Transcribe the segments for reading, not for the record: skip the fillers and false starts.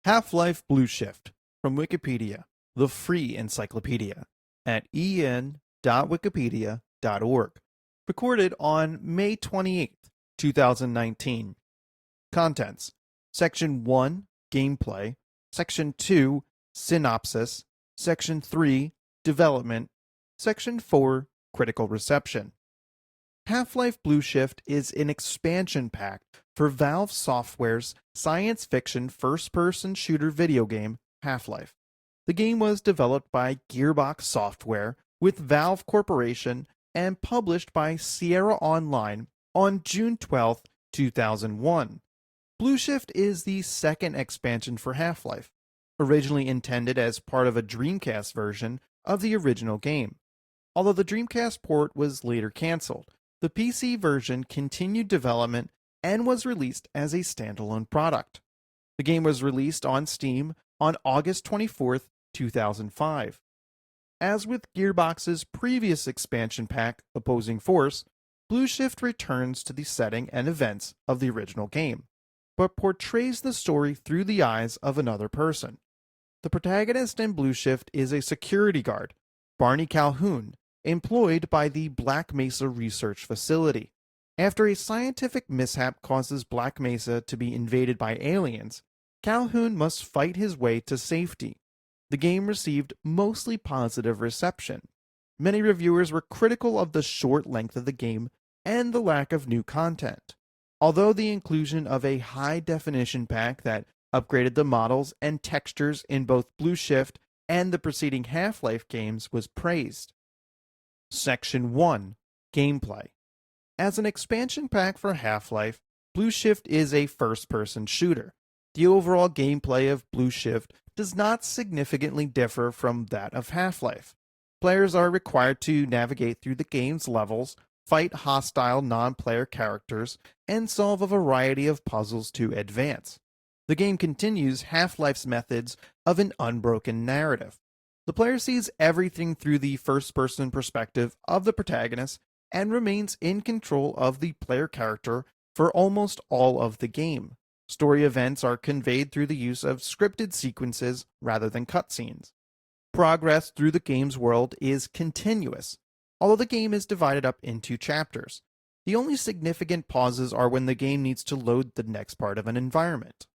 Half-Life Blue Shift from Wikipedia, the free encyclopedia, at en.wikipedia.org. Recorded on May 28th, 2019. Contents: Section 1, Gameplay. Section 2, Synopsis. Section 3, Development. Section 4, Critical Reception. Half-Life Blue Shift is an expansion pack for Valve Software's science fiction first-person shooter video game, Half-Life. The game was developed by Gearbox Software with Valve Corporation and published by Sierra Online on June 12, 2001. Blue Shift is the second expansion for Half-Life, originally intended as part of a Dreamcast version of the original game. Although the Dreamcast port was later canceled, the PC version continued development and was released as a standalone product. The game was released on Steam on August 24, 2005. As with Gearbox's previous expansion pack, Opposing Force, Blue Shift returns to the setting and events of the original game, but portrays the story through the eyes of another person. The protagonist in Blue Shift is a security guard, Barney Calhoun, employed by the Black Mesa Research Facility. After a scientific mishap causes Black Mesa to be invaded by aliens, Calhoun must fight his way to safety. The game received mostly positive reception. Many reviewers were critical of the short length of the game and the lack of new content, although the inclusion of a high-definition pack that upgraded the models and textures in both Blue Shift and the preceding Half-Life games was praised. Section 1, Gameplay. As an expansion pack for Half-Life, Blue Shift is a first-person shooter. The overall gameplay of Blue Shift does not significantly differ from that of Half-Life. Players are required to navigate through the game's levels, fight hostile non-player characters, and solve a variety of puzzles to advance. The game continues Half-Life's methods of an unbroken narrative. The player sees everything through the first-person perspective of the protagonist and remains in control of the player character for almost all of the game. Story events are conveyed through the use of scripted sequences rather than cutscenes. Progress through the game's world is continuous, although the game is divided up into chapters. The only significant pauses are when the game needs to load the next part of an environment.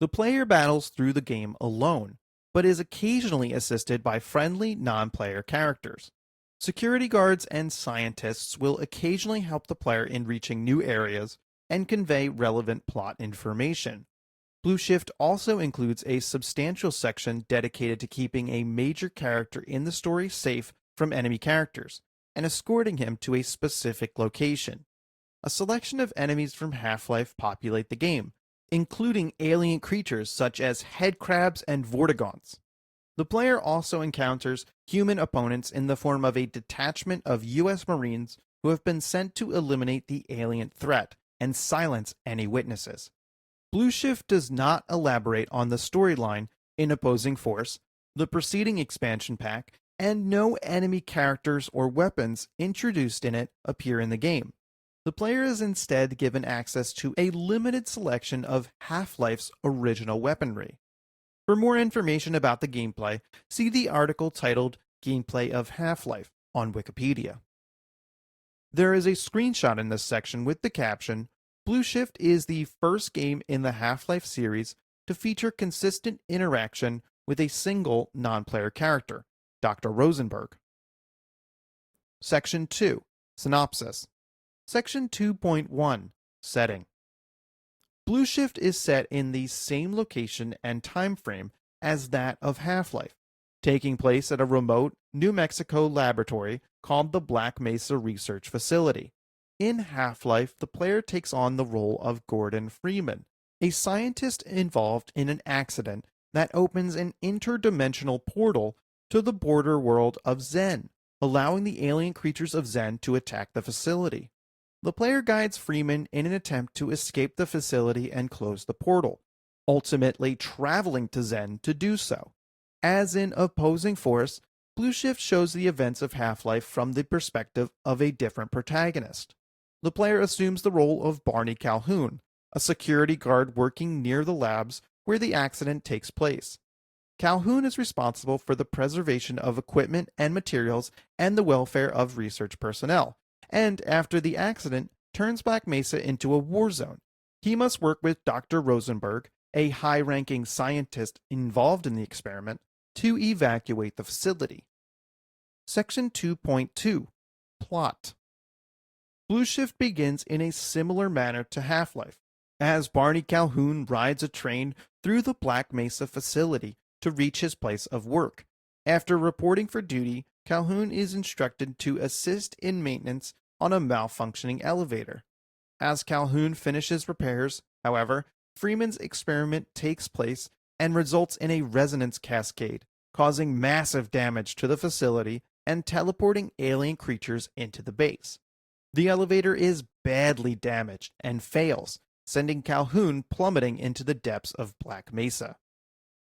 The player battles through the game alone, but is occasionally assisted by friendly non-player characters. Security guards and scientists will occasionally help the player in reaching new areas and convey relevant plot information. Blue Shift also includes a substantial section dedicated to keeping a major character in the story safe from enemy characters and escorting him to a specific location. A selection of enemies from Half-Life populate the game, including alien creatures such as headcrabs and vortigaunts. The player also encounters human opponents in the form of a detachment of U.S. Marines who have been sent to eliminate the alien threat and silence any witnesses. Blue Shift does not elaborate on the storyline in Opposing Force, the preceding expansion pack, and no enemy characters or weapons introduced in it appear in the game. The player is instead given access to a limited selection of Half-Life's original weaponry. For more information about the gameplay, see the article titled Gameplay of Half-Life on Wikipedia. There is a screenshot in this section with the caption, Blue Shift is the first game in the Half-Life series to feature consistent interaction with a single non-player character, Dr. Rosenberg. Section 2, Synopsis. Section 2.1, Setting. Blue Shift is set in the same location and time frame as that of Half-Life, taking place at a remote New Mexico laboratory called the Black Mesa Research Facility. In Half-Life, the player takes on the role of Gordon Freeman, a scientist involved in an accident that opens an interdimensional portal to the border world of Xen, allowing the alien creatures of Xen to attack the facility. The player guides Freeman in an attempt to escape the facility and close the portal, ultimately traveling to Xen to do so. As in Opposing Force, Blue Shift shows the events of Half-Life from the perspective of a different protagonist. The player assumes the role of Barney Calhoun, a security guard working near the labs where the accident takes place. Calhoun is responsible for the preservation of equipment and materials and the welfare of research personnel, and after the accident, turns Black Mesa into a war zone. He must work with Dr. Rosenberg, a high-ranking scientist involved in the experiment, to evacuate the facility. Section 2.2 Plot. Blue Shift begins in a similar manner to Half-Life, as Barney Calhoun rides a train through the Black Mesa facility to reach his place of work. After reporting for duty, Calhoun is instructed to assist in maintenance on a malfunctioning elevator. As Calhoun finishes repairs, however, Freeman's experiment takes place and results in a resonance cascade, causing massive damage to the facility and teleporting alien creatures into the base. The elevator is badly damaged and fails, sending Calhoun plummeting into the depths of Black Mesa.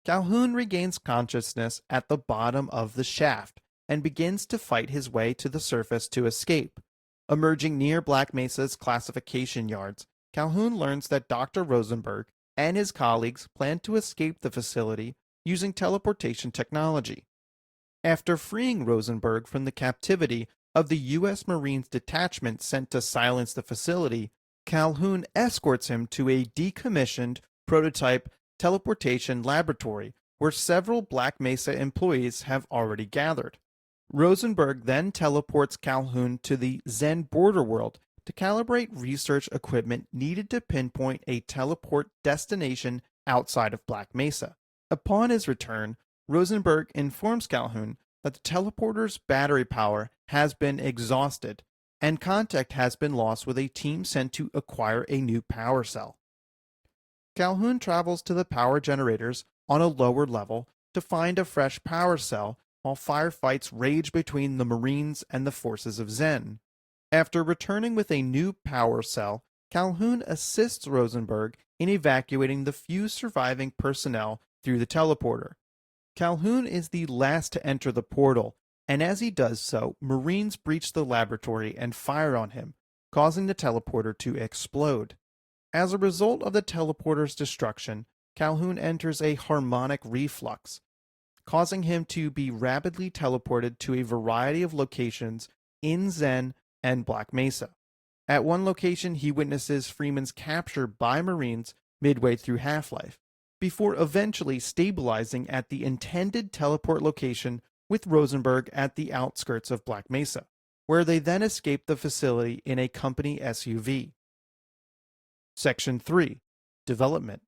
Calhoun regains consciousness at the bottom of the shaft and begins to fight his way to the surface to escape. Emerging near Black Mesa's classification yards, Calhoun learns that Dr. Rosenberg and his colleagues plan to escape the facility using teleportation technology. After freeing Rosenberg from the captivity of the U.S. Marines detachment sent to silence the facility, Calhoun escorts him to a decommissioned prototype teleportation laboratory where several Black Mesa employees have already gathered. Rosenberg then teleports Calhoun to the Zen border world to calibrate research equipment needed to pinpoint a teleport destination outside of Black Mesa. Upon his return, Rosenberg informs Calhoun that the teleporter's battery power has been exhausted and contact has been lost with a team sent to acquire a new power cell. Calhoun travels to the power generators on a lower level to find a fresh power cell while firefights rage between the Marines and the forces of Zen. After returning with a new power cell, Calhoun assists Rosenberg in evacuating the few surviving personnel through the teleporter. Calhoun is the last to enter the portal, and as he does so, Marines breach the laboratory and fire on him, causing the teleporter to explode. As a result of the teleporter's destruction, Calhoun enters a harmonic reflux, causing him to be rapidly teleported to a variety of locations in Zen and Black Mesa. At one location, he witnesses Freeman's capture by Marines midway through Half-Life, before eventually stabilizing at the intended teleport location with Rosenberg at the outskirts of Black Mesa, where they then escape the facility in a company SUV. Section 3. Development.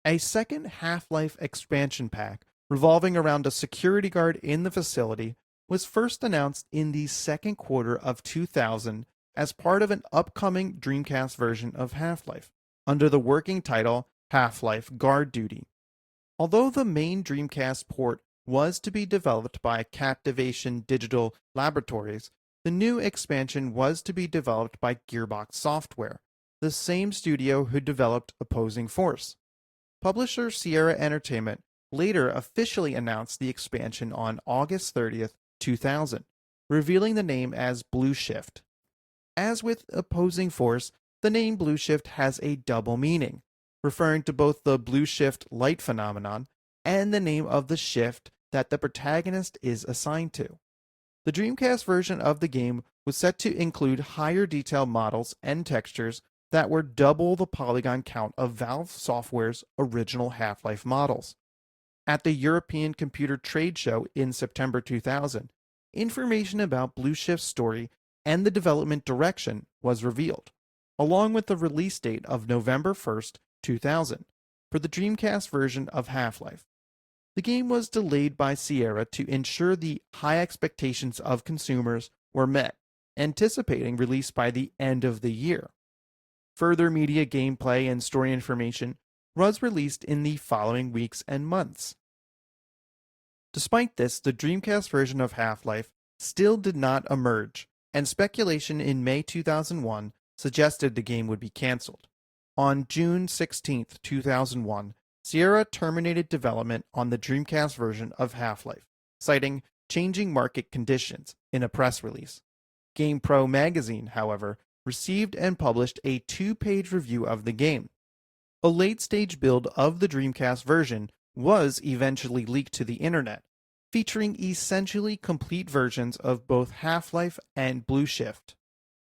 A second Half-Life expansion pack revolving around a security guard in the facility was first announced in the second quarter of 2000 as part of an upcoming Dreamcast version of Half-Life, under the working title Half-Life Guard Duty. Although the main Dreamcast port was to be developed by Captivation Digital Laboratories, the new expansion was to be developed by Gearbox Software, the same studio who developed Opposing Force. Publisher Sierra Entertainment later officially announced the expansion on August 30th, 2000, revealing the name as Blue Shift. As with Opposing Force, the name Blue Shift has a double meaning, referring to both the Blue Shift light phenomenon and the name of the shift that the protagonist is assigned to. The Dreamcast version of the game was set to include higher detail models and textures that were double the polygon count of Valve Software's original Half-Life models. At the European Computer Trade Show in September 2000, information about Blue Shift's story and the development direction was revealed, along with the release date of November 1st, 2000, for the Dreamcast version of Half-Life. The game was delayed by Sierra to ensure the high expectations of consumers were met, anticipating release by the end of the year. Further media gameplay and story information was released in the following weeks and months. Despite this, the Dreamcast version of Half-Life still did not emerge, and speculation in May 2001 suggested the game would be cancelled. On June 16, 2001, Sierra terminated development on the Dreamcast version of Half-Life, citing changing market conditions in a press release. GamePro magazine, however, received and published a 2-page review of the game. A late-stage build of the Dreamcast version was eventually leaked to the internet, featuring essentially complete versions of both Half-Life and Blue Shift.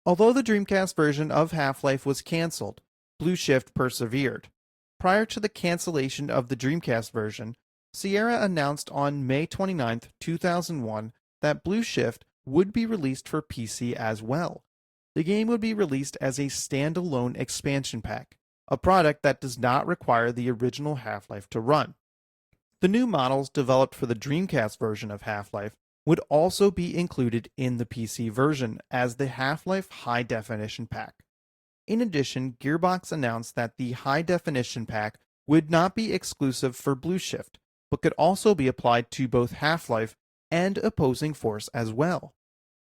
Although the Dreamcast version of Half-Life was cancelled, Blue Shift persevered. Prior to the cancellation of the Dreamcast version, Sierra announced on May 29, 2001, that Blue Shift would be released for PC as well. The game would be released as a standalone expansion pack, a product that does not require the original Half-Life to run. The new models developed for the Dreamcast version of Half-Life would also be included in the PC version as the Half-Life High Definition Pack. In addition, Gearbox announced that the High Definition Pack would not be exclusive for Blue Shift, but could also be applied to both Half-Life and Opposing Force as well.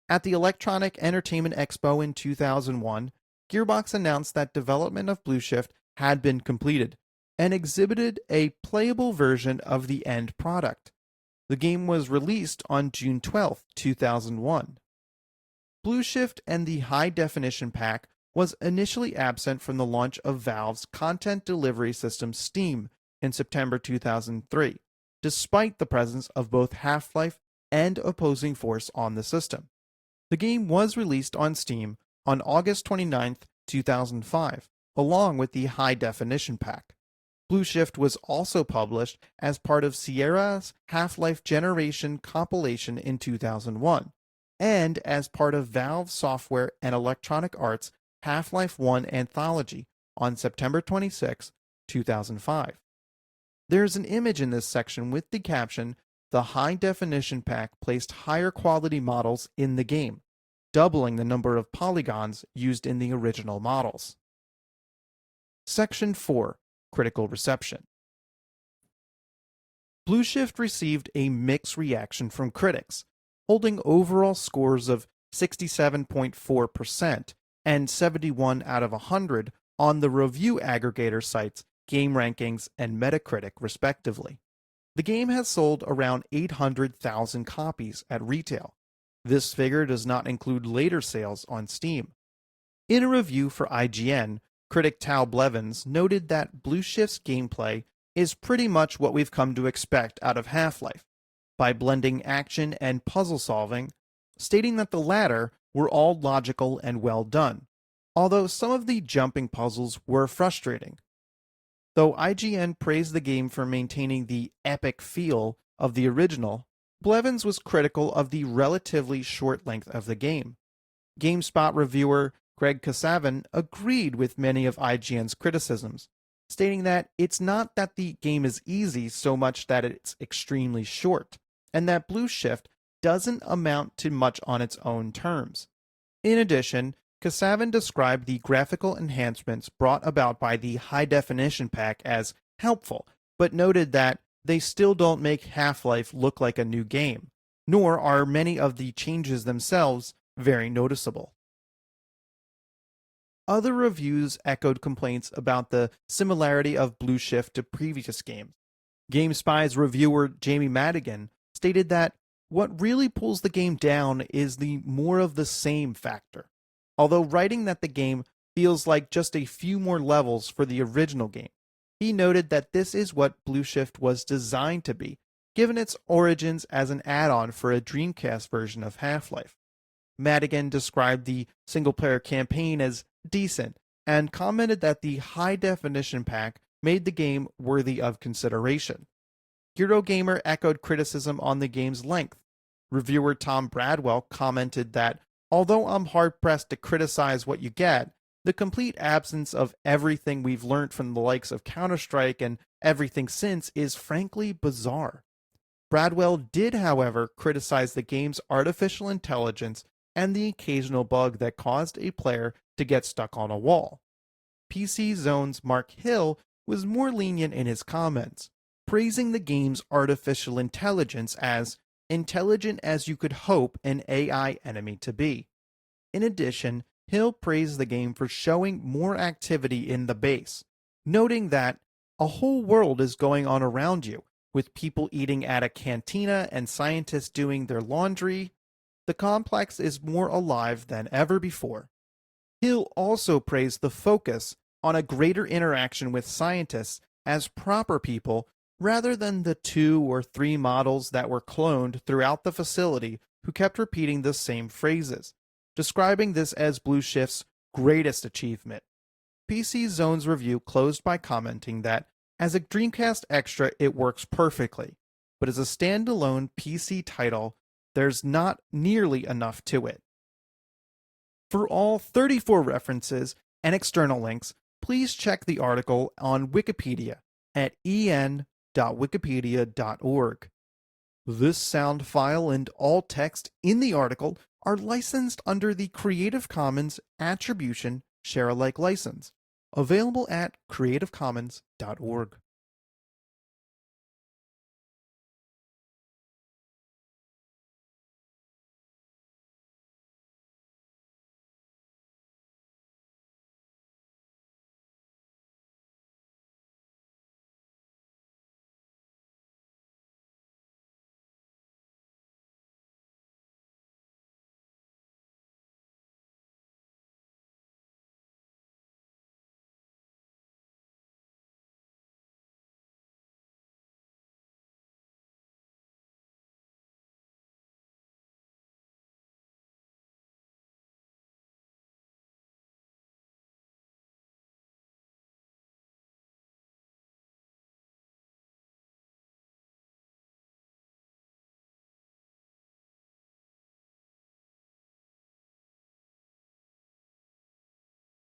At the Electronic Entertainment Expo in 2001, Gearbox announced that development of Blue Shift had been completed and exhibited a playable version of the end product. The game was released on June 12, 2001. Blue Shift and the High Definition Pack was initially absent from the launch of Valve's content delivery system Steam in September 2003, despite the presence of both Half-Life and Opposing Force on the system. The game was released on Steam on August 29, 2005, along with the High Definition Pack. Blue Shift was also published as part of Sierra's Half-Life Generation compilation in 2001, and as part of Valve Software and Electronic Arts' Half-Life 1 Anthology on September 26, 2005. There's an image in this section with the caption, "The High Definition Pack placed higher quality models in the game, doubling the number of polygons used in the original models." Section 4. Critical Reception. Blue Shift received a mixed reaction from critics, holding overall scores of 67.4% and 71 out of 100 on the review aggregator sites GameRankings and Metacritic, respectively. The game has sold around 800,000 copies at retail. This figure does not include later sales on Steam. In a review for IGN, critic Tal Blevins noted that Blue Shift's gameplay is pretty much what we've come to expect out of Half-Life, by blending action and puzzle solving, stating that the latter were all logical and well done, although some of the jumping puzzles were frustrating. Though IGN praised the game for maintaining the epic feel of the original, Blevins was critical of the relatively short length of the game. GameSpot reviewer Greg Kasavin agreed with many of IGN's criticisms, stating that it's not that the game is easy so much that it's extremely short, and that Blue Shift doesn't amount to much on its own terms. In addition, Kasavin described the graphical enhancements brought about by the High Definition Pack as helpful, but noted that they still don't make Half-Life look like a new game, nor are many of the changes themselves very noticeable. Other reviews echoed complaints about the similarity of Blue Shift to previous games. GameSpy's reviewer Jamie Madigan stated that what really pulls the game down is the more of the same factor, although writing that the game feels like just a few more levels for the original game. He noted that this is what Blue Shift was designed to be, given its origins as an add-on for a Dreamcast version of Half-Life. Madigan described the single-player campaign as decent, and commented that the High Definition Pack made the game worthy of consideration. Eurogamer echoed criticism on the game's length. Reviewer Tom Bradwell commented that, although I'm hard-pressed to criticize what you get, the complete absence of everything we've learned from the likes of Counter-Strike and everything since is frankly bizarre. Bradwell did, however, criticize the game's artificial intelligence and the occasional bug that caused a player to get stuck on a wall. PC Zone's Mark Hill was more lenient in his comments, praising the game's artificial intelligence as intelligent as you could hope an AI enemy to be. In addition, Hill praised the game for showing more activity in the base, noting that a whole world is going on around you, with people eating at a cantina and scientists doing their laundry. The complex is more alive than ever before. Hill also praised the focus on a greater interaction with scientists as proper people rather than the 2 or 3 models that were cloned throughout the facility who kept repeating the same phrases, describing this as Blue Shift's greatest achievement. PC Zone's review closed by commenting that, as a Dreamcast Extra, it works perfectly, but as a standalone PC title, there's not nearly enough to it. For all 34 references and external links, please check the article on Wikipedia at en.wikipedia.org. This sound file and all text in the article are licensed under the Creative Commons Attribution Share-alike license, available at creativecommons.org.